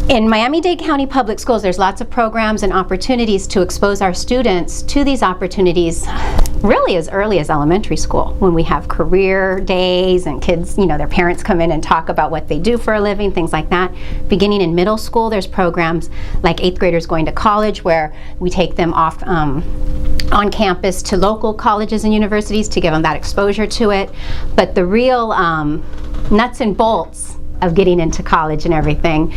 In Miami-Dade County Public Schools, there's lots of programs and opportunities to expose our students to these opportunities really as early as elementary school, when we have career days and kids, their parents come in and talk about what they do for a living, things like that. Beginning in middle school, there's programs like 8th graders going to college, where we take them off on campus to local colleges and universities to give them that exposure to it. But the real nuts and bolts of getting into college and everything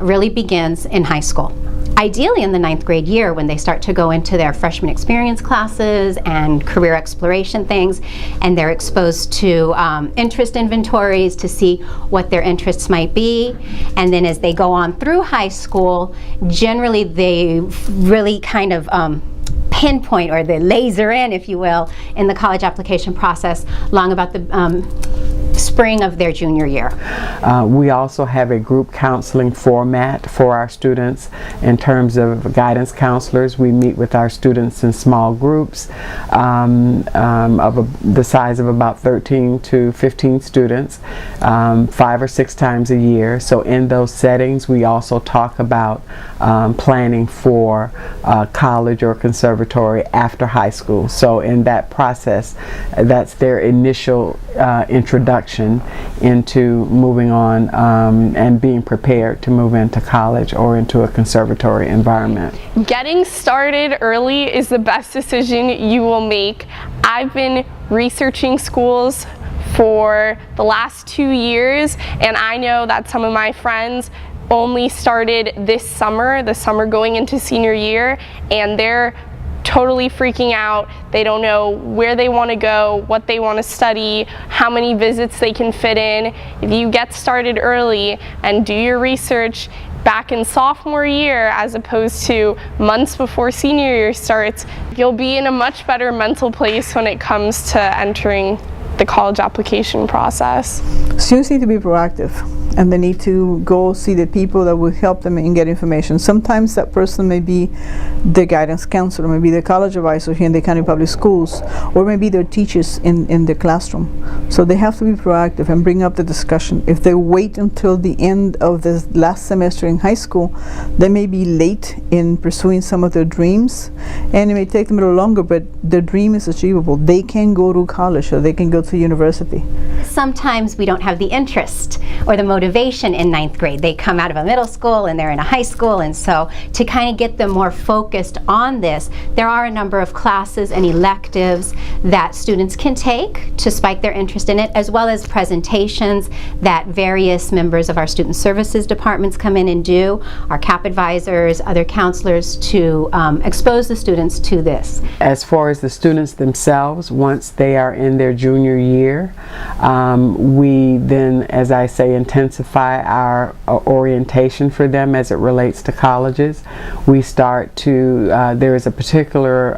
really begins in high school. Ideally in the 9th grade year, when they start to go into their freshman experience classes and career exploration things, and they're exposed to interest inventories to see what their interests might be. And then as they go on through high school, generally they really kind of pinpoint, or they laser in, if you will, in the college application process long about the spring of their junior year. We also have a group counseling format for our students. In terms of guidance counselors, we meet with our students in small groups the size of about 13 to 15 students, 5 or 6 times a year. So in those settings, we also talk about planning for college or conservatory after high school. So in that process, that's their initial introduction into moving on and being prepared to move into college or into a conservatory environment. Getting started early is the best decision you will make. I've been researching schools for the last 2 years, and I know that some of my friends only started this summer, the summer going into senior year, and they're totally freaking out. They don't know where they want to go, what they want to study, how many visits they can fit in. If you get started early and do your research back in sophomore year as opposed to months before senior year starts, you'll be in a much better mental place when it comes to entering the college application process. Students need to be proactive, and they need to go see the people that will help them and get information. Sometimes that person may be the guidance counselor, maybe the college advisor here in the county public schools, or maybe their teachers in the classroom. So they have to be proactive and bring up the discussion. If they wait until the end of the last semester in high school, they may be late in pursuing some of their dreams, and it may take them a little longer, but their dream is achievable. They can go to college, or they can go to university. Sometimes we don't have the interest or the motivation in 9th grade. They come out of a middle school and they're in a high school, and so to kind of get them more focused on this, there are a number of classes and electives that students can take to spike their interest in it, as well as presentations that various members of our student services departments come in and do, our CAP advisors, other counselors, to expose the students to this. As far as the students themselves, once they are in their junior year, we then, as I say, intensify our orientation for them as it relates to colleges. We start to, there is a particular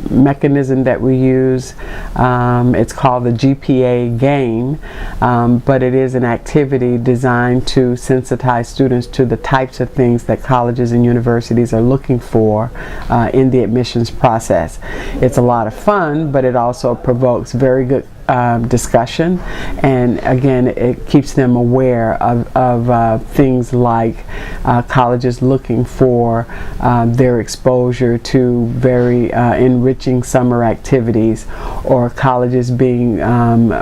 mechanism that we use. It's called the GPA game, but it is an activity designed to sensitize students to the types of things that colleges and universities are looking for in the admissions process. It's a lot of fun, but it also provokes very good discussion, and again, it keeps them aware of things like colleges looking for their exposure to very enriching summer activities, or colleges being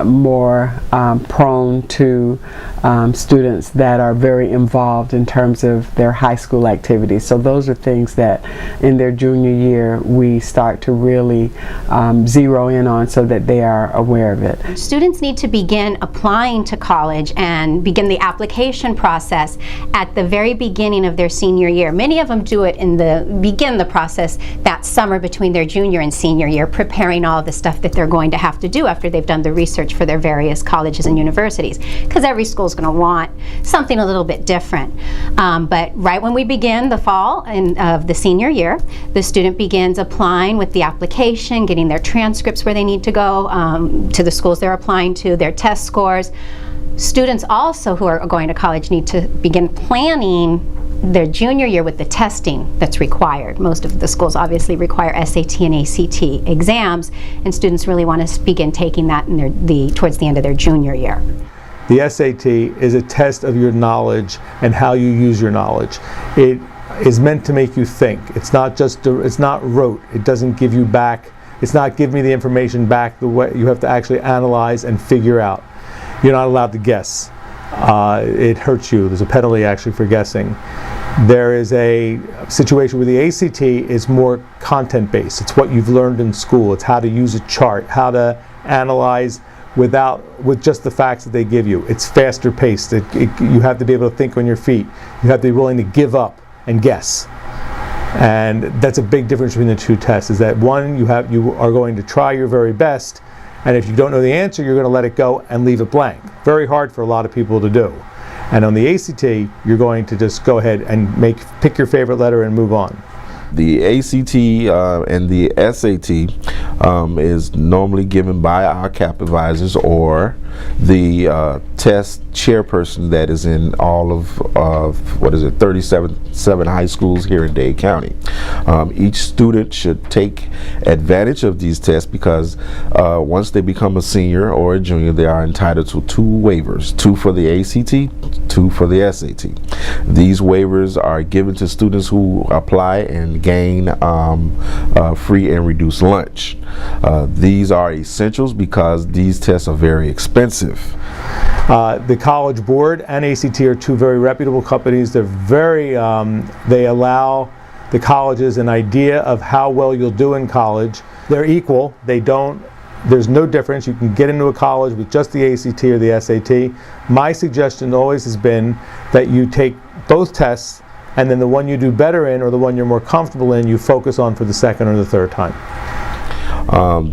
more prone to students that are very involved in terms of their high school activities. So those are things that in their junior year we start to really zero in on, so that they are aware of it. Students need to begin applying to college and begin the application process at the very beginning of their senior year. Many of them do it begin the process that summer between their junior and senior year, preparing all of the stuff that they're going to have to do after they've done the research for their various colleges and universities, because every school is going to want something a little bit different. But right when we begin the fall of the senior year, the student begins applying with the application, getting their transcripts where they need to go, to the schools they're applying to, their test scores. Students also who are going to college need to begin planning their junior year with the testing that's required. Most of the schools obviously require SAT and ACT exams, and students really want to begin taking that in towards the end of their junior year. The SAT is a test of your knowledge and how you use your knowledge. It is meant to make you think. It's not rote. It doesn't give you back. It's not give me the information back the way. You have to actually analyze and figure out. You're not allowed to guess. It hurts you. There's a penalty actually for guessing. There is a situation where the ACT is more content-based. It's what you've learned in school. It's how to use a chart, how to analyze with just the facts that they give you. It's faster paced. You have to be able to think on your feet. You have to be willing to give up and guess. And that's a big difference between the two tests, is that one, you are going to try your very best, and if you don't know the answer, you're going to let it go and leave it blank. Very hard for a lot of people to do. And on the ACT, you're going to just go ahead and pick your favorite letter and move on. The ACT and the SAT is normally given by our CAP advisors or the test chairperson that is in all of 37 high schools here in Dade County. Each student should take advantage of these tests because once they become a senior or a junior, they are entitled to 2 waivers, 2 for the ACT, 2 for the SAT. These waivers are given to students who apply and gain free and reduced lunch. These are essentials because these tests are very expensive. The College Board and ACT are 2 very reputable companies. They're they allow the colleges an idea of how well you'll do in college. They're equal. There's no difference. You can get into a college with just the ACT or the SAT. My suggestion always has been that you take both tests, and then the one you do better in or the one you're more comfortable in, you focus on for the second or the third time.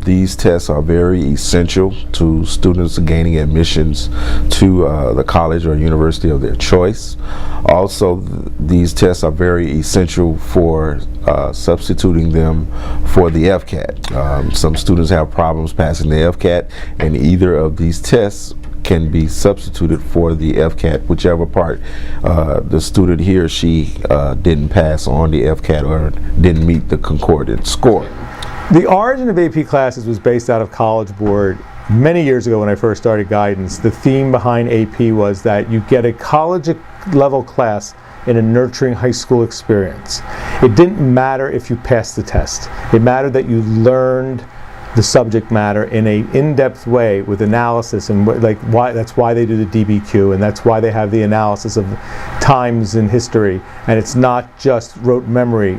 These tests are very essential to students gaining admissions to the college or university of their choice. Also, these tests are very essential for substituting them for the FCAT. Some students have problems passing the FCAT, and either of these tests can be substituted for the FCAT, whichever part the student he or she didn't pass on the FCAT or didn't meet the concordant score. The origin of AP classes was based out of College Board many years ago when I first started guidance. The theme behind AP was that you get a college level class in a nurturing high school experience. It didn't matter if you passed the test. It mattered that you learned the subject matter in an in-depth way with analysis, and that's why they do the DBQ, and that's why they have the analysis of times in history, and it's not just rote memory.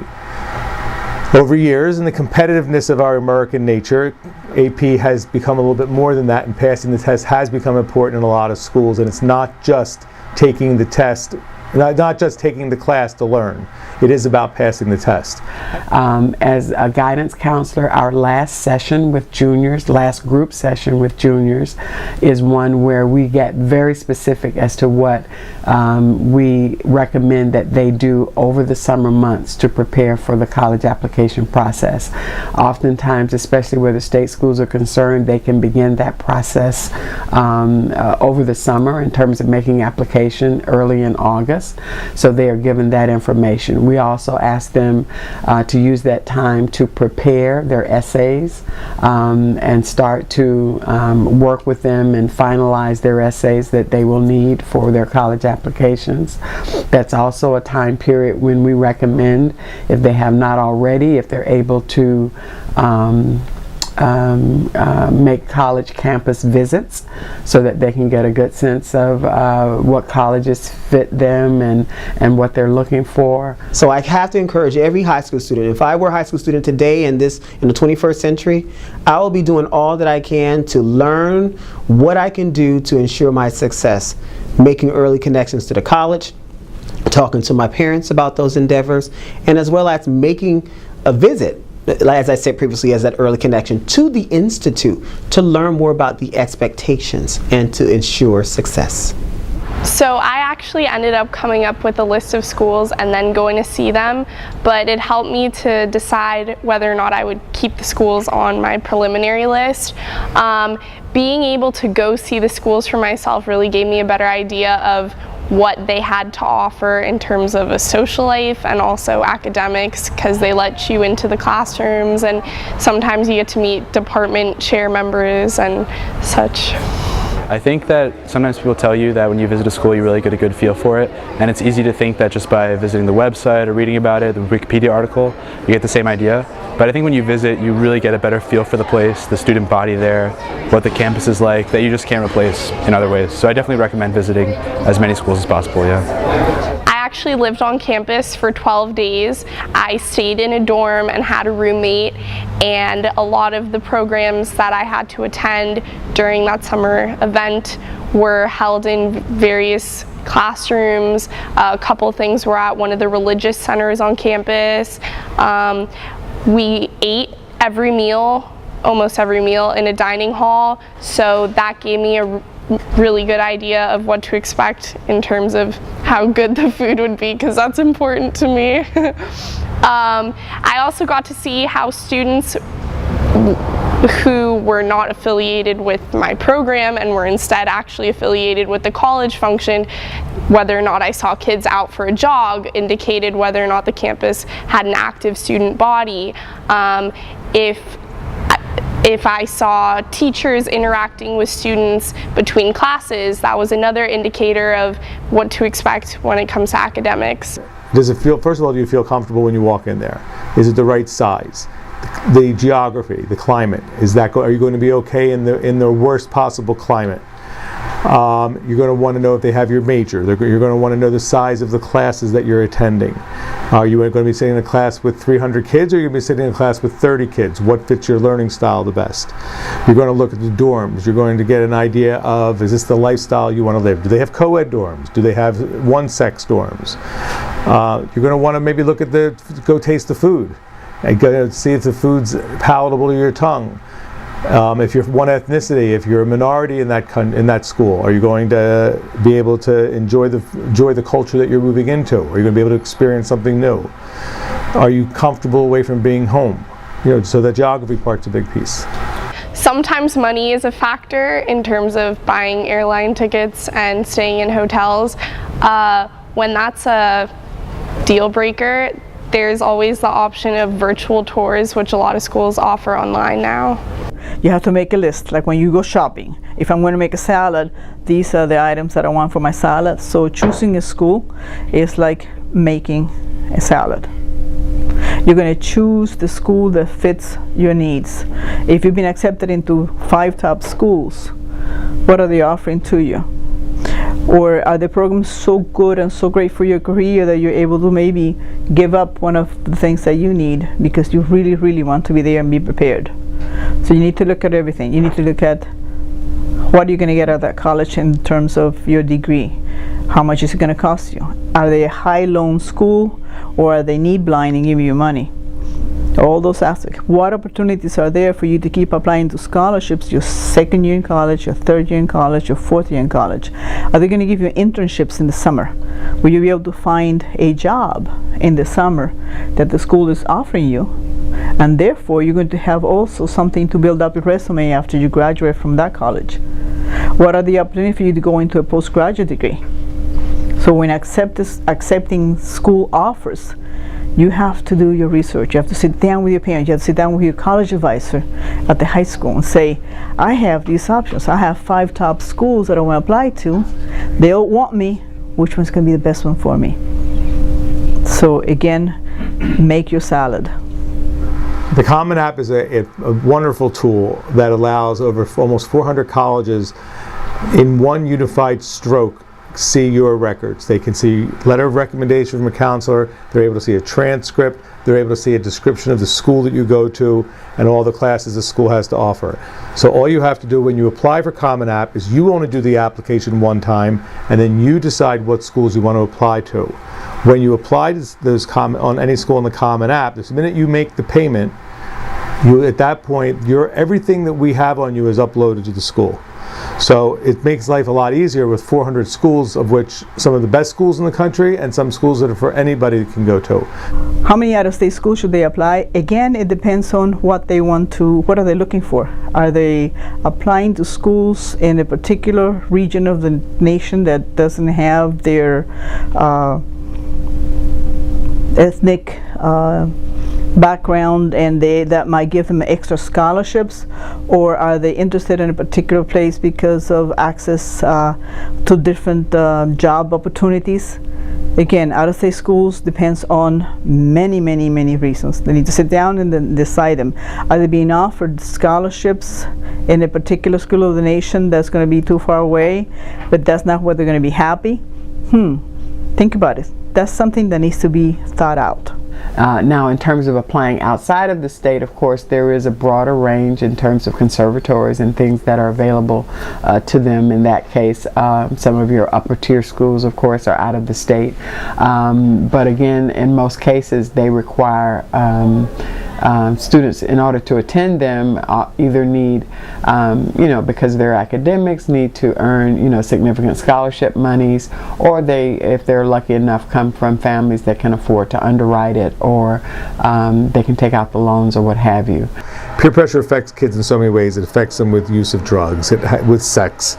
Over years, in the competitiveness of our American nature, AP has become a little bit more than that, and passing the test has become important in a lot of schools, and it's not just taking the test, not just taking the class to learn. It is about passing the test. As a guidance counselor, our last session with juniors, last group session with juniors, is one where we get very specific as to what we recommend that they do over the summer months to prepare for the college application process. Oftentimes, especially where the state schools are concerned, they can begin that process over the summer in terms of making application early in August. So they are given that information. We also ask them to use that time to prepare their essays and start to work with them and finalize their essays that they will need for their college applications. That's also a time period when we recommend, if they have not already, if they're able to make college campus visits so that they can get a good sense of what colleges fit them and what they're looking for. So I have to encourage every high school student. If I were a high school student today in the 21st century, I will be doing all that I can to learn what I can do to ensure my success, making early connections to the college, talking to my parents about those endeavors, and as well as making a visit, as I said previously, as that early connection to the institute to learn more about the expectations and to ensure success. So I actually ended up coming up with a list of schools and then going to see them, but it helped me to decide whether or not I would keep the schools on my preliminary list. Being able to go see the schools for myself really gave me a better idea of what they had to offer in terms of a social life and also academics, because they let you into the classrooms and sometimes you get to meet department chair members and such. I think that sometimes people tell you that when you visit a school you really get a good feel for it, and it's easy to think that just by visiting the website or reading about it, the Wikipedia article, you get the same idea. But I think when you visit, you really get a better feel for the place, the student body there, what the campus is like, that you just can't replace in other ways. So I definitely recommend visiting as many schools as possible, yeah. I actually lived on campus for 12 days. I stayed in a dorm and had a roommate, and a lot of the programs that I had to attend during that summer event were held in various classrooms. A couple of things were at one of the religious centers on campus. We ate every meal, almost every meal, in a dining hall, so that gave me a really good idea of what to expect in terms of how good the food would be, because that's important to me. I also got to see how students who were not affiliated with my program and were instead actually affiliated with the college function, whether or not I saw kids out for a jog indicated whether or not the campus had an active student body. If I saw teachers interacting with students between classes, that was another indicator of what to expect when it comes to academics. Does it feel, first of all, do you feel comfortable when you walk in there? Is it the right size? The geography, the climate, are you going to be okay in the worst possible climate? You're going to want to know if they have your major. You're going to want to know the size of the classes that you're attending. Are you going to be sitting in a class with 300 kids, or are you going to be sitting in a class with 30 kids? What fits your learning style the best? You're going to look at the dorms. You're going to get an idea of, is this the lifestyle you want to live? Do they have co-ed dorms? Do they have one-sex dorms? You're going to want to maybe look at go taste the food and go see if the food's palatable to your tongue. If you're one ethnicity, if you're a minority in that school, are you going to be able to enjoy the culture that you're moving into? Are you going to be able to experience something new? Are you comfortable away from being home? So the geography part's a big piece. Sometimes money is a factor in terms of buying airline tickets and staying in hotels. When that's a deal breaker, there's always the option of virtual tours, which a lot of schools offer online now. You have to make a list, like when you go shopping. If I'm going to make a salad, these are the items that I want for my salad. So choosing a school is like making a salad. You're going to choose the school that fits your needs. If you've been accepted into 5 top schools, what are they offering to you? Or are the programs so good and so great for your career that you're able to maybe give up one of the things that you need because you really, really want to be there and be prepared? So you need to look at everything. You need to look at what you're going to get out of that college in terms of your degree. How much is it going to cost you? Are they a high loan school, or are they need blind and giving you money? All those aspects. What opportunities are there for you to keep applying to scholarships your second year in college, your third year in college, your fourth year in college? Are they going to give you internships in the summer? Will you be able to find a job in the summer that the school is offering you? And therefore, you're going to have also something to build up your resume after you graduate from that college. What are the opportunities for you to go into a postgraduate degree? So when accepting school offers, you have to do your research. You have to sit down with your parents. You have to sit down with your college advisor at the high school and say, I have these options. I have 5 top schools that I want to apply to. They all want me. Which one's going to be the best one for me? So again, make your salad. The Common App is a wonderful tool that allows over almost 400 colleges in one unified stroke see your records. They can see letter of recommendation from a counselor, they're able to see a transcript, they're able to see a description of the school that you go to and all the classes the school has to offer. So all you have to do when you apply for Common App is you only do the application one time, and then you decide what schools you want to apply to. When you apply on any school in the Common App, the minute you make the payment, at that point, everything that we have on you is uploaded to the school. So it makes life a lot easier with 400 schools, of which some of the best schools in the country and some schools that are for anybody that can go to. How many out-of-state schools should they apply? Again, it depends on what they want to, what are they looking for? Are they applying to schools in a particular region of the nation that doesn't have their ethnic background and that might give them extra scholarships, or are they interested in a particular place because of access to different job opportunities? Again, out-of-state schools depends on many reasons. They need to sit down and then decide them. Are they being offered scholarships in a particular school of the nation that's going to be too far away, but that's not where they're going to be happy? Think about it. That's something that needs to be thought out. Now, in terms of applying outside of the state, of course, there is a broader range in terms of conservatories and things that are available to them. In that case, some of your upper tier schools, of course, are out of the state. But again, in most cases, they require students, in order to attend them, either need, because their academics, need to earn, significant scholarship monies, or they, if they're lucky enough, come from families that can afford to underwrite it, or they can take out the loans or what have you. Peer pressure affects kids in so many ways. It affects them with use of drugs, with sex,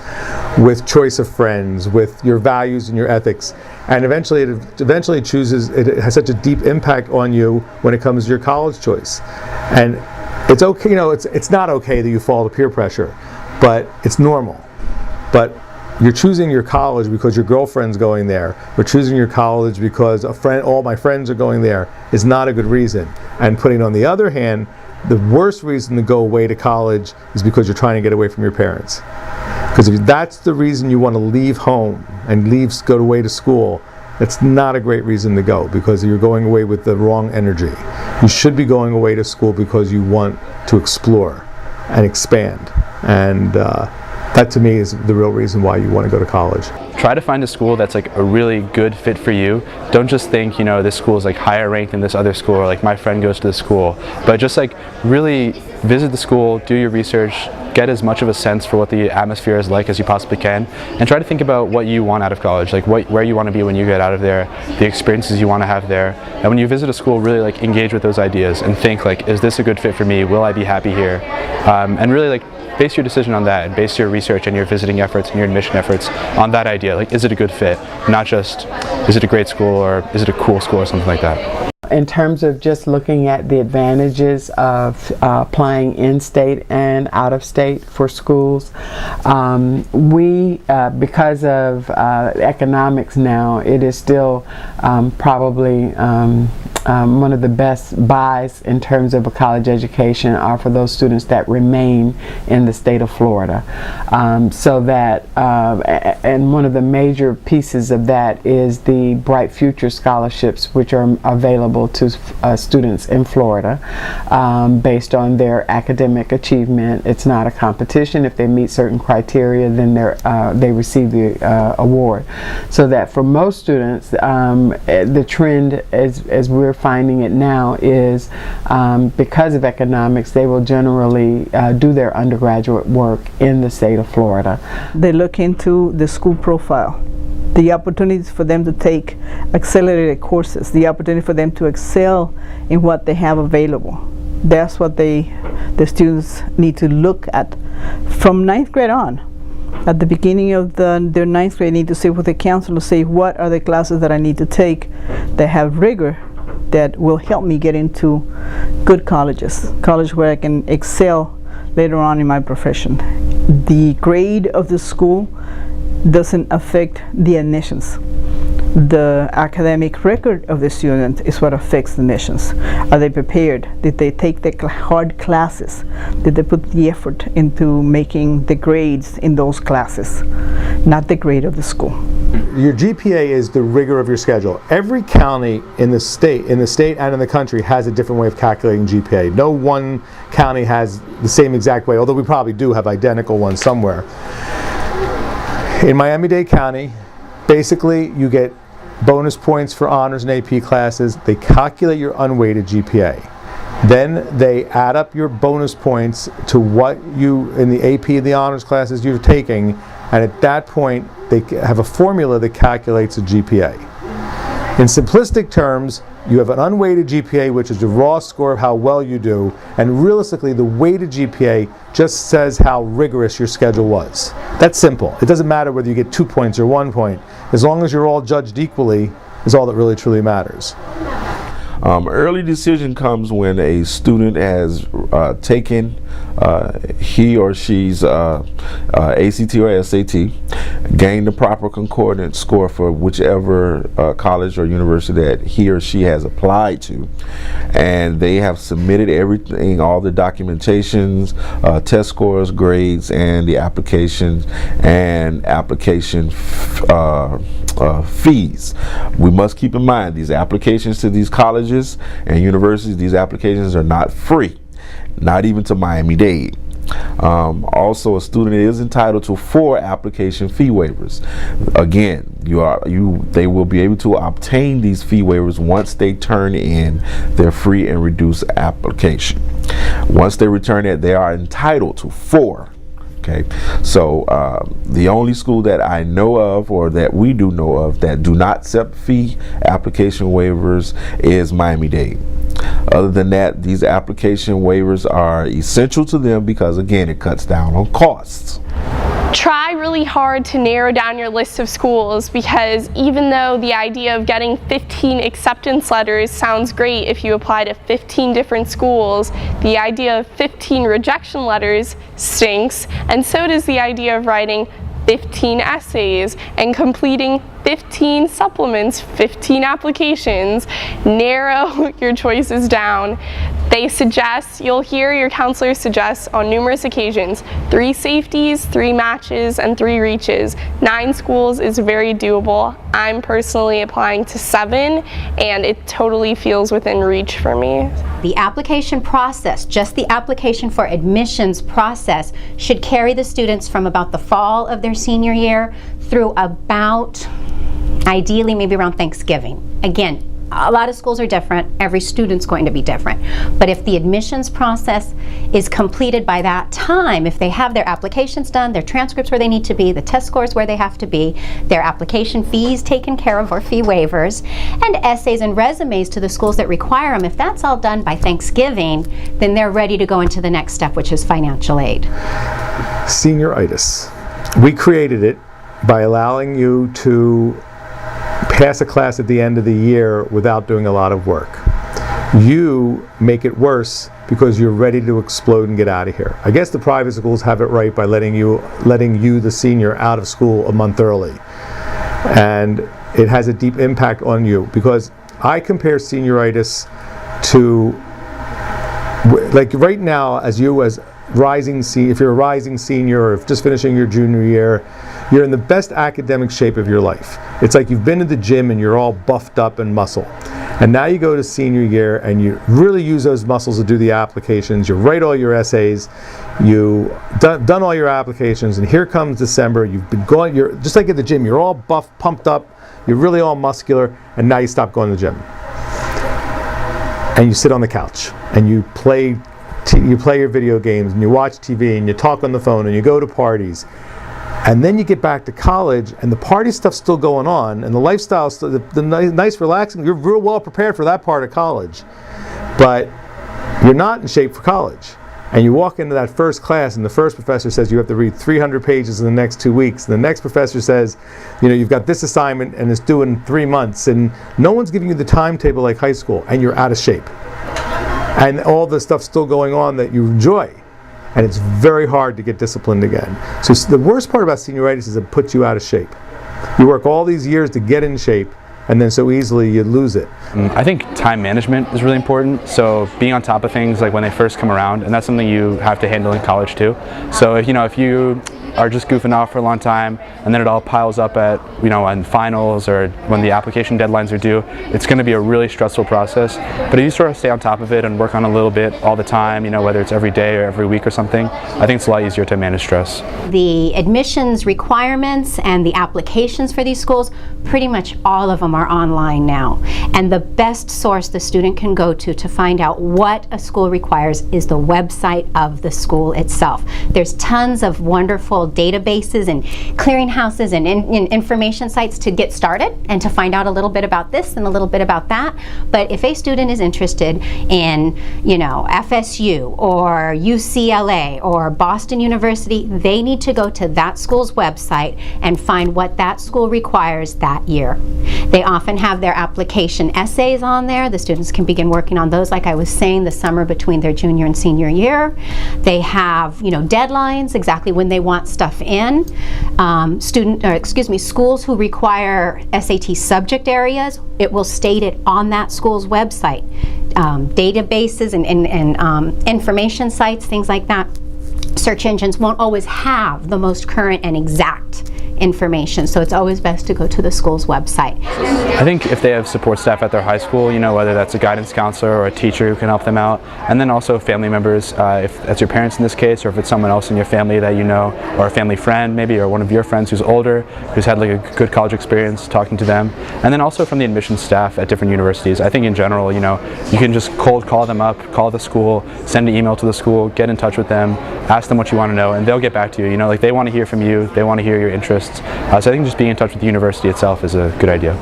with choice of friends, with your values and your ethics. And eventually it has such a deep impact on you when it comes to your college choice. And it's okay, it's not okay that you fall to peer pressure, but it's normal. But you're choosing your college because your girlfriend's going there, or choosing your college because all my friends are going there, is not a good reason. And putting on the other hand, the worst reason to go away to college is because you're trying to get away from your parents. Because if that's the reason you want to leave home and go away to school, that's not a great reason to go, because you're going away with the wrong energy. You should be going away to school because you want to explore and expand. And that to me is the real reason why you want to go to college. Try to find a school that's like a really good fit for you. Don't just think, this school is like higher ranked than this other school, or like my friend goes to this school. But just like really visit the school, do your research, get as much of a sense for what the atmosphere is like as you possibly can, and try to think about what you want out of college, like where you want to be when you get out of there, the experiences you want to have there. And when you visit a school, really like engage with those ideas and think like, is this a good fit for me? Will I be happy here? And really like base your decision on that, and base your research and your visiting efforts and your admission efforts on that idea. Like, is it a good fit? Not just, is it a great school, or is it a cool school, or something like that. In terms of just looking at the advantages of applying in-state and out-of-state for schools, because of economics now, it is still probably one of the best buys in terms of a college education are for those students that remain in the state of Florida. So that, and one of the major pieces of that is the Bright Future scholarships, which are available to students in Florida based on their academic achievement. It's not a competition. If they meet certain criteria, then they receive the award. So that for most students, the trend, as we're finding it now, is because of economics, they will generally do their undergraduate work in the state of Florida. They look into the school profile, the opportunities for them to take accelerated courses, the opportunity for them to excel in what they have available. That's what the students need to look at from 9th grade on. At the beginning of their 9th grade, they need to sit with the counselor to say, what are the classes that I need to take that have rigor, that will help me get into good colleges where I can excel later on in my profession. The grade of the school doesn't affect the admissions. The academic record of the student is what affects the admissions. Are they prepared? Did they take the hard classes? Did they put the effort into making the grades in those classes? Not the grade of the school. Your GPA is the rigor of your schedule. Every county in the state and in the country has a different way of calculating GPA. No one county has the same exact way, although we probably do have identical ones somewhere. In Miami-Dade County, basically you get bonus points for honors and AP classes. They calculate your unweighted GPA. Then they add up your bonus points to what you, in the AP and the honors classes you're taking, and at that point they have a formula that calculates a GPA. In simplistic terms, you have an unweighted GPA, which is the raw score of how well you do, and realistically the weighted GPA just says how rigorous your schedule was. That's simple. It doesn't matter whether you get 2 points or 1 point. As long as you're all judged equally is all that really truly matters. Early decision comes when a student has taken he or she's ACT or SAT, gained the proper concordance score for whichever college or university that he or she has applied to, and they have submitted everything, all the documentations, test scores, grades, and the applications and application fees. We must keep in mind these applications to these colleges and universities, these applications are not free, not even to Miami-Dade. Also, a student is entitled to 4 application fee waivers. Again, they will be able to obtain these fee waivers once they turn in their free and reduced application. Once they return it, they are entitled to 4. Okay, so the only school that I know of, or that we do know of, that do not accept fee application waivers is Miami-Dade. Other than that, these application waivers are essential to them because, again, it cuts down on costs. Try really hard to narrow down your list of schools, because even though the idea of getting 15 acceptance letters sounds great if you apply to 15 different schools, the idea of 15 rejection letters stinks, and so does the idea of writing 15 essays and completing 15 supplements, 15 applications. Narrow your choices down. They suggest, you'll hear your counselor suggest on numerous occasions, 3 safeties, 3 matches, and 3 reaches. 9 schools is very doable. I'm personally applying to 7, and it totally feels within reach for me. The application process, just the application for admissions process, should carry the students from about the fall of their senior year through about, ideally maybe around Thanksgiving. Again, a lot of schools are different. Every student's going to be different. But if the admissions process is completed by that time, if they have their applications done, their transcripts where they need to be, the test scores where they have to be, their application fees taken care of or fee waivers, and essays and resumes to the schools that require them, if that's all done by Thanksgiving, then they're ready to go into the next step, which is financial aid. Senioritis. We created it by allowing you to pass a class at the end of the year without doing a lot of work. You make it worse because you're ready to explode and get out of here. I guess the private schools have it right by letting you, the senior, out of school a month early. And it has a deep impact on you, because I compare senioritis to, like right now, if you're a rising senior, or if just finishing your junior year, you're in the best academic shape of your life. It's like you've been to the gym and you're all buffed up and muscle. And now you go to senior year and you really use those muscles to do the applications, you write all your essays, you've done all your applications, and here comes December, you've been going, you're just like at the gym, you're all buffed, pumped up, you're really all muscular, and now you stop going to the gym. And you sit on the couch and you play your video games and you watch TV and you talk on the phone and you go to parties. And then you get back to college and the party stuff's still going on and the lifestyle, the nice relaxing, you're real well prepared for that part of college. But you're not in shape for college. And you walk into that first class and the first professor says you have to read 300 pages in the next 2 weeks. And the next professor says, you've got this assignment and it's due in 3 months. And no one's giving you the timetable like high school, and you're out of shape. And all the stuff's still going on that you enjoy. And it's very hard to get disciplined again. So the worst part about senioritis is it puts you out of shape. You work all these years to get in shape, and then so easily you lose it. I think time management is really important. So being on top of things like when they first come around, and that's something you have to handle in college too. So if you are just goofing off for a long time and then it all piles up at, on finals or when the application deadlines are due, it's going to be a really stressful process. But if you sort of stay on top of it and work on a little bit all the time, whether it's every day or every week or something, I think it's a lot easier to manage stress. The admissions requirements and the applications for these schools, pretty much all of them are online now. And the best source the student can go to find out what a school requires is the website of the school itself. There's tons of wonderful wonderful databases and clearinghouses and information sites to get started and to find out a little bit about this and a little bit about that. But if a student is interested in, you know, FSU or UCLA or Boston University, they need to go to that school's website and find what that school requires that year. They often have their application essays on there. The students can begin working on those, like I was saying, the summer between their junior and senior year. They have, you know, deadlines, exactly when they want stuff in. Schools who require SAT subject areas, it will state it on that school's website. Databases and information sites, things like that. Search engines won't always have the most current and exact information, so it's always best to go to the school's website. I think if they have support staff at their high school, you know, whether that's a guidance counselor or a teacher who can help them out, and then also family members, if that's your parents in this case, or if it's someone else in your family that you know, or a family friend maybe, or one of your friends who's older, who's had like a good college experience, talking to them. And then also from the admissions staff at different universities. I think in general, you know, you can just cold call them up, call the school, send an email to the school, get in touch with them, ask them what you want to know, and they'll get back to you. You know, like they want to hear from you, they want to hear your interests. So I think just being in touch with the university itself is a good idea.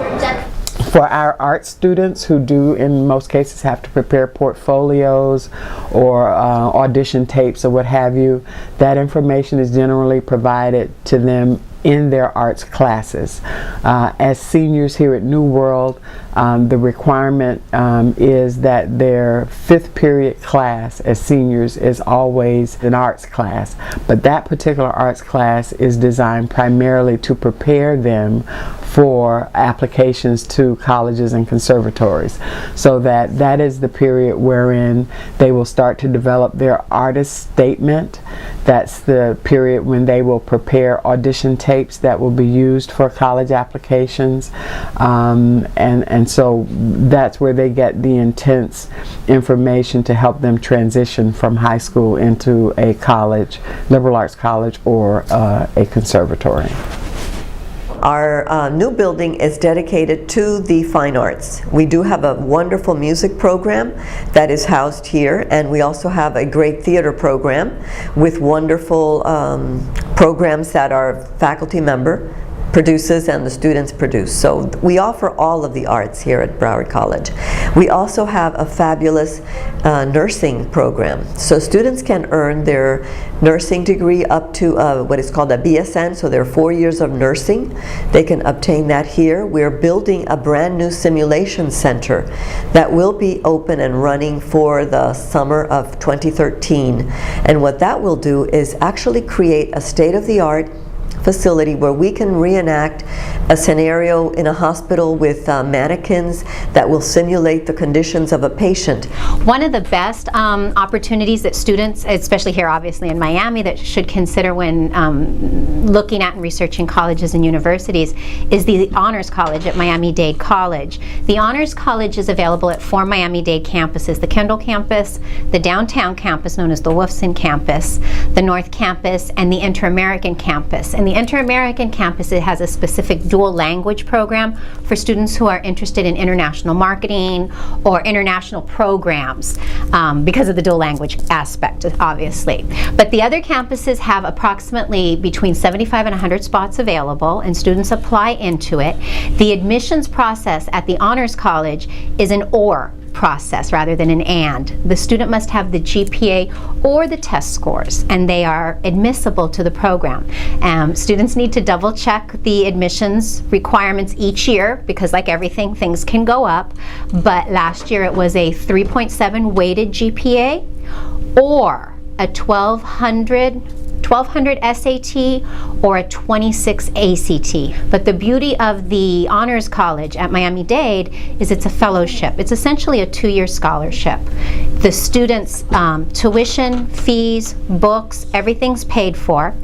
For our art students who do in most cases have to prepare portfolios or audition tapes or what have you, that information is generally provided to them in their arts classes. As seniors here at New World, the requirement is that their 5th period class as seniors is always an arts class, but that particular arts class is designed primarily to prepare them for applications to colleges and conservatories, so that is the period wherein they will start to develop their artist statement. That's the period when they will prepare audition tapes that will be used for college applications, and so that's where they get the intense information to help them transition from high school into a college, liberal arts college, or a conservatory. Our new building is dedicated to the fine arts. We do have a wonderful music program that is housed here, and we also have a great theater program with wonderful programs that our faculty member produces and the students produce. So we offer all of the arts here at Broward College. We also have a fabulous nursing program. So students can earn their nursing degree up to what is called a BSN, so they're 4 years of nursing. They can obtain that here. We're building a brand new simulation center that will be open and running for the summer of 2013. And what that will do is actually create a state-of-the-art facility where we can reenact a scenario in a hospital with mannequins that will simulate the conditions of a patient. One of the best opportunities that students, especially here obviously in Miami, that should consider when looking at and researching colleges and universities is the Honors College at Miami-Dade College. The Honors College is available at 4 Miami-Dade campuses: the Kendall campus, the downtown campus known as the Wolfson campus, the North campus, and the Inter-American campus. And the Inter-American campus, it has a specific dual language program for students who are interested in international marketing or international programs because of the dual language aspect, obviously. But the other campuses have approximately between 75 and 100 spots available, and students apply into it. The admissions process at the Honors College is an OR process rather than an and. The student must have the GPA or the test scores, and they are admissible to the program. Students need to double check the admissions requirements each year because, like everything, things can go up. But last year it was a 3.7 weighted GPA or a 1200 SAT or a 26 ACT. But the beauty of the Honors College at Miami-Dade is it's a fellowship. It's essentially a 2-year scholarship. The students' tuition, fees, books, everything's paid for.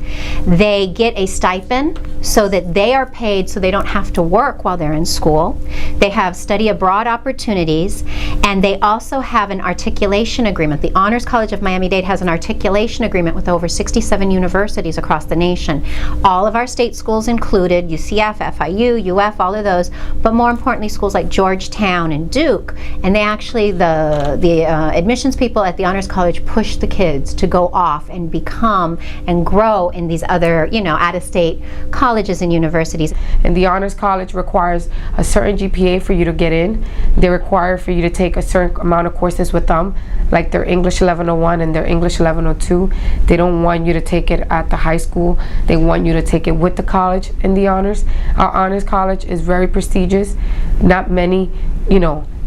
They get a stipend so that they are paid so they don't have to work while they're in school. They have study abroad opportunities, And they also have an articulation agreement. The Honors College of Miami-Dade has an articulation agreement with over 67 universities across the nation. All of our state schools included, UCF, FIU, UF, all of those, but more importantly, schools like Georgetown and Duke. And they actually, the admissions people at the Honors College push the kids to go off and become and grow in these other, out-of-state colleges and universities. And the Honors College requires a certain GPA for you to get in. They require for you to take a certain amount of courses with them, like their English 1101 and their English 1102. They don't want you to take it at the high school. They want you to take it with the college in the honors. Our Honors College is very prestigious. Not many,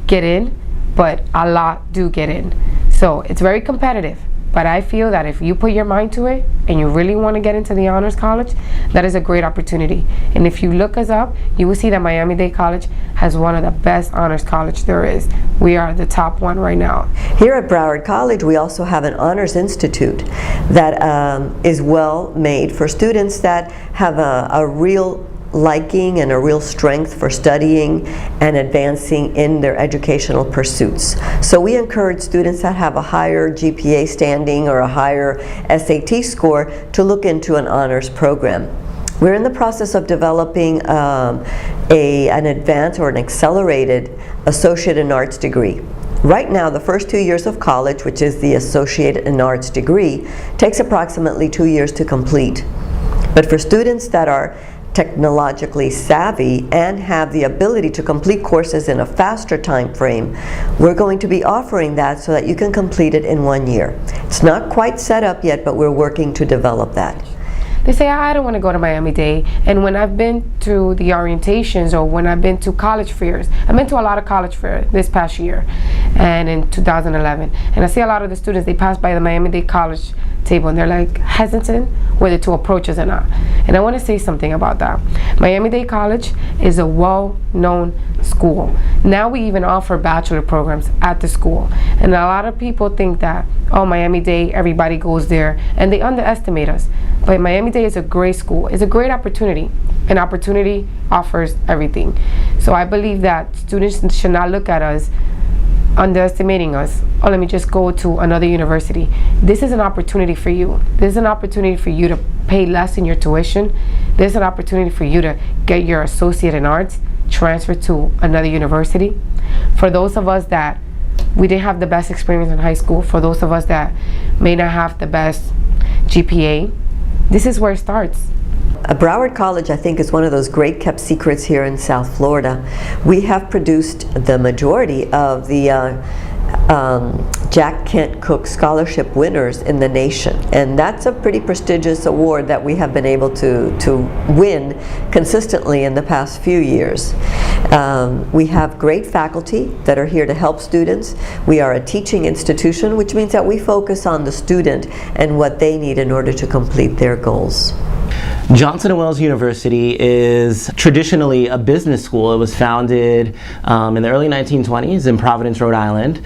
get in, but a lot do get in. So it's very competitive. But I feel that if you put your mind to it and you really want to get into the Honors College, that is a great opportunity. And if you look us up, you will see that Miami-Dade College has one of the best honors college there is. We are the top one right now. Here at Broward College, we also have an Honors Institute that is well made for students that have a real liking and a real strength for studying and advancing in their educational pursuits. So we encourage students that have a higher GPA standing or a higher SAT score to look into an honors program. We're in the process of developing an advanced or an accelerated Associate in Arts degree. Right now, the first 2 years of college, which is the Associate in Arts degree, takes approximately 2 years to complete. But for students that are technologically savvy and have the ability to complete courses in a faster time frame, we're going to be offering that so that you can complete it in 1 year. It's not quite set up yet, but we're working to develop that. They say, I don't want to go to Miami-Dade. And when I've been to the orientations or when I've been to college fairs, I've been to a lot of college fairs this past year and in 2011. And I see a lot of the students, they pass by the Miami-Dade College table and they're like hesitant whether to approach us or not. And I want to say something about that. Miami-Dade College is a well-known school. Now we even offer bachelor programs at the school. And a lot of people think that, oh, Miami-Dade, everybody goes there, and they underestimate us. But Miami-Dade is a great school. It's a great opportunity. An opportunity offers everything. So I believe that students should not look at us underestimating us. Oh, let me just go to another university. This is an opportunity for you. This is an opportunity for you to pay less in your tuition. This is an opportunity for you to get your associate in arts, transfer to another university. For those of us that we didn't have the best experience in high school, for those of us that may not have the best GPA, this is where it starts. Broward College, I think, is one of those great kept secrets here in South Florida. We have produced the majority of the Jack Kent Cook Scholarship winners in the nation, and that's a pretty prestigious award that we have been able to win consistently in the past few years. We have great faculty that are here to help students. We are a teaching institution, which means that we focus on the student and what they need in order to complete their goals. Johnson & Wales University is traditionally a business school. It was founded in the early 1920s in Providence, Rhode Island.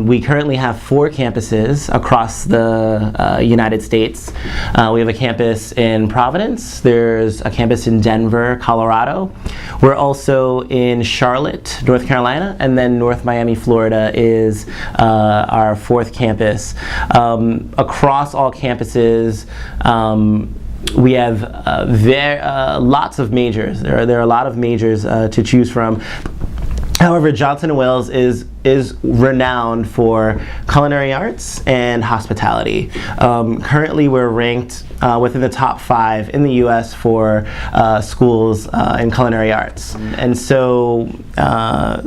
We currently have 4 campuses across the United States. We have a campus in Providence. There's a campus in Denver, Colorado. We're also in Charlotte, North Carolina, and then North Miami, Florida is our 4th campus. Across all campuses, we have lots of majors. There are a lot of majors to choose from. However, Johnson & Wales is renowned for culinary arts and hospitality. Currently, we're ranked within the top 5 in the U.S. for schools in culinary arts. And so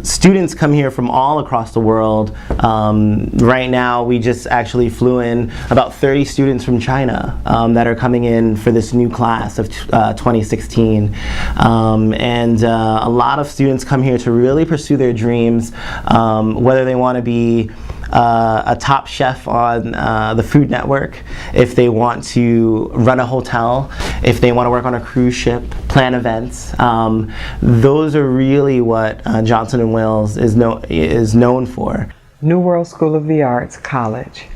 students come here from all across the world. Right now, we just actually flew in about 30 students from China that are coming in for this new class of 2016. And a lot of students come here to really pursue their dreams, whether they want to be a top chef on the Food Network, if they want to run a hotel, if they want to work on a cruise ship, plan events. Those are really what Johnson & Wales is known for. New World School of the Arts College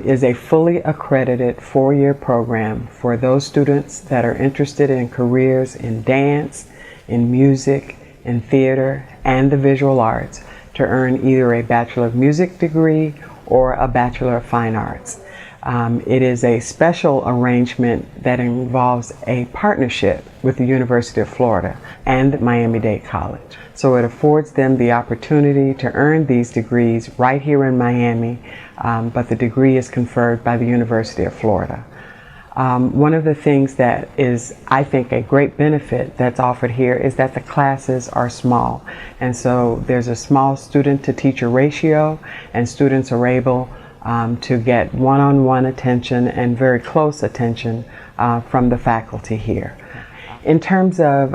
is a fully accredited 4-year program for those students that are interested in careers in dance, in music, in theater, and the visual arts. to earn either a Bachelor of Music degree or a Bachelor of Fine Arts. It is a special arrangement that involves a partnership with the University of Florida and Miami-Dade College. So it affords them the opportunity to earn these degrees right here in Miami, but the degree is conferred by the University of Florida. One of the things that is, I think, a great benefit that's offered here is that the classes are small. And so there's a small student-to-teacher ratio, and students are able to get one-on-one attention and very close attention from the faculty here. In terms of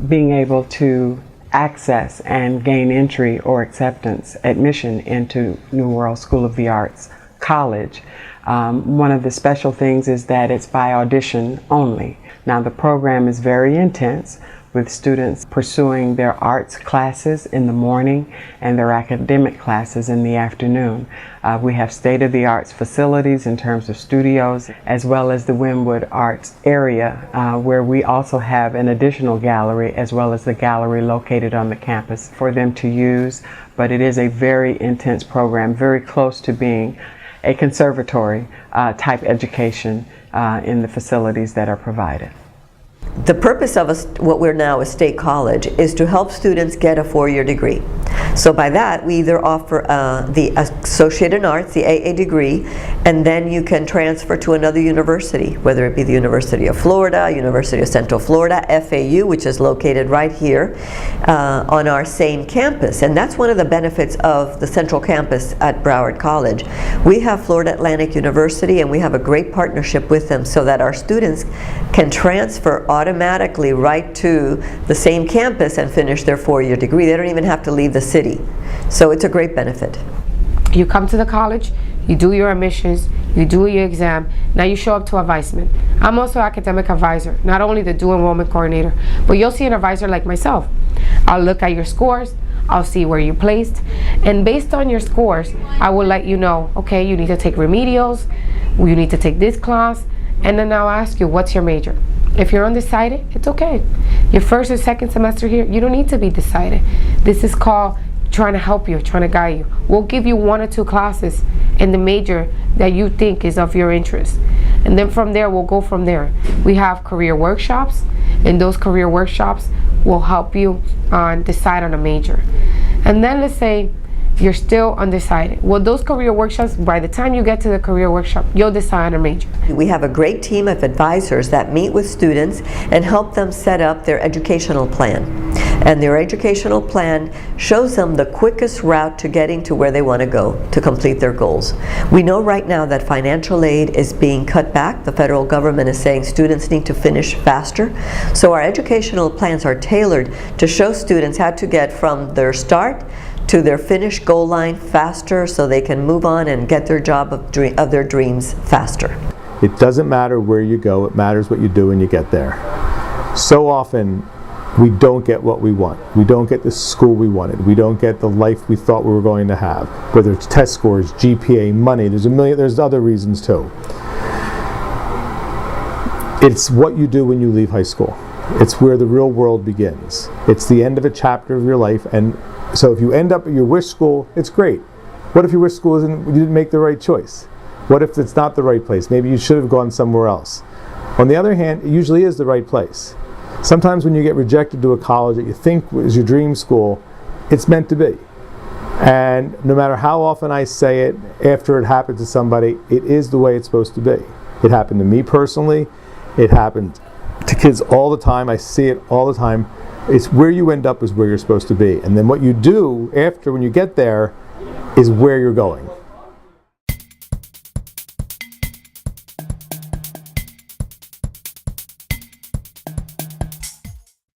being able to access and gain entry or acceptance, admission into New World School of the Arts College, one of the special things is that it's by audition only. Now the program is very intense, with students pursuing their arts classes in the morning and their academic classes in the afternoon. We have state-of-the-art facilities in terms of studios, as well as the Wynwood Arts area, where we also have an additional gallery, as well as the gallery located on the campus for them to use. But it is a very intense program, very close to being a conservatory type education in the facilities that are provided. The purpose of what we're now a state college is to help students get a four-year degree. So by that, we either offer the Associate in Arts, the AA degree, and then you can transfer to another university, whether it be the University of Florida, University of Central Florida, FAU, which is located right here on our same campus. And that's one of the benefits of the central campus at Broward College. We have Florida Atlantic University, and we have a great partnership with them so that our students can transfer automatically right to the same campus and finish their four-year degree. They don't even have to leave the city. So it's a great benefit. You come to the college, you do your admissions, you do your exam, now you show up to advisement. I'm also an academic advisor, not only the dual enrollment coordinator, but you'll see an advisor like myself. I'll look at your scores, I'll see where you're placed, and based on your scores, I will let you know, okay, you need to take remedials, you need to take this class, and then I'll ask you, what's your major? If you're undecided, it's okay. Your first or second semester here, you don't need to be decided. This is called trying to help you, trying to guide you. We'll give you one or two classes in the major that you think is of your interest. And then from there, we'll go from there. We have career workshops, and those career workshops will help you decide on a major. And then let's say you're still undecided. Well, those career workshops, by the time you get to the career workshop, you'll decide on a major. We have a great team of advisors that meet with students and help them set up their educational plan. And their educational plan shows them the quickest route to getting to where they want to go to complete their goals. We know right now that financial aid is being cut back. The federal government is saying students need to finish faster. So our educational plans are tailored to show students how to get from their start to their finish goal line faster so they can move on and get their job of their dreams faster. It doesn't matter where you go, it matters what you do when you get there. So often we don't get what we want. We don't get the school we wanted. We don't get the life we thought we were going to have. Whether it's test scores, GPA, money, there's other reasons too. It's what you do when you leave high school. It's where the real world begins. It's the end of a chapter of your life, and so if you end up at your wish school, it's great. What if your wish school you didn't make the right choice? What if it's not the right place? Maybe you should have gone somewhere else. On the other hand, it usually is the right place. Sometimes when you get rejected to a college that you think is your dream school, it's meant to be. And no matter how often I say it after it happened to somebody, it is the way it's supposed to be. It happened to me personally. It happened to kids all the time. I see it all the time. It's where you end up is where you're supposed to be. And then what you do after when you get there is where you're going.